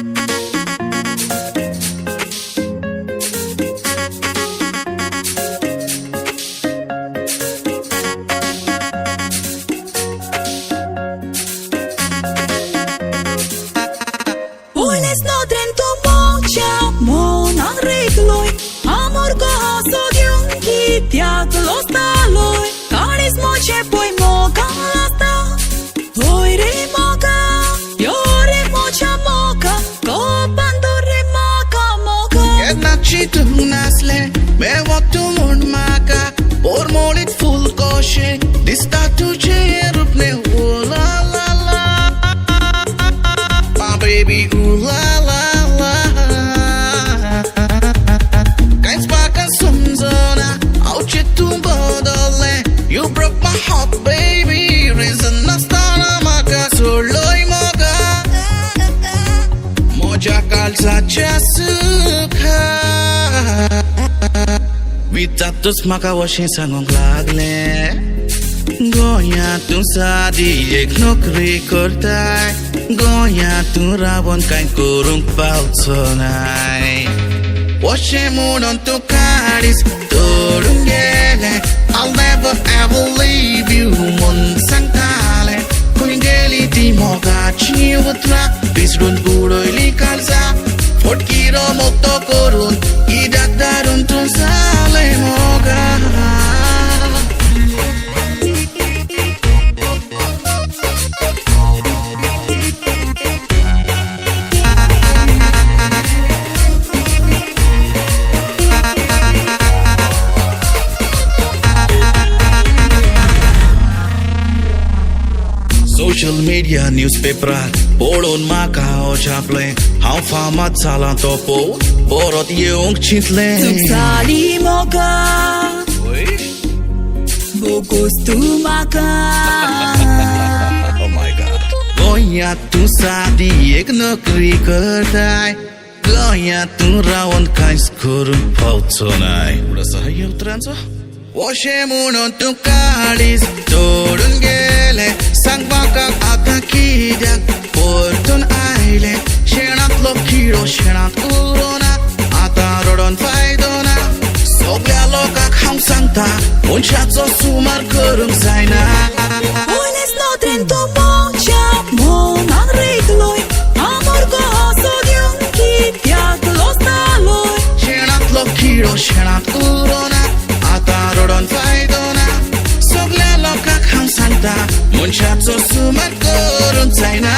Ules no trento mocha, monan regloi, amor că asodiun chitiat los taloi, caris moche poi moca asta, oi re moca, yo re mocha moca, copando re moca moca. Jedna citu nasle, me waktu mun maka, por molit full koshe, dista tu cherupne la la la, my baby la la la. Kain spakan sumzona, au citu bodole, you broke my heart baby, reason nastana maka soloi moga, moja kalza chasuka. Vitatus maka washin sangong lagle, goya tu sadi ek nokri kortai, goya tu rawon kain kurung pautsonai. Washin munon tu karis turun gele, I'll never ever leave you mon sangtale. Kuingeli di moga chiutra, bisrun buroi li kalza, fortkiro mokto korun, idak darun tu sale moga. Social media, newspaper, polon makao chaple, how fama tsalan topo, borot yung chitle. Tuksali moca, bogos tu maca. Oh my god. Goya tu sadi ek nokri kortai, goya tu rawon kain skurun pautsonai. Udah sahaya utranso? Washe munon tu kalis, turun gele, sang bakak atakidak, porton aile, shenat lokiro, shenat urona, atarodon faidona, sobya lokak ham sangta, unchatso sumar kurung zaina. Ules no trento mocha, monan regloi, amor că asodiun chitiat los taloi. Shenat lokiro, shenat urona, atarodon faidona, sobya lokak ham sangta, unchatso sumar kurung zaina.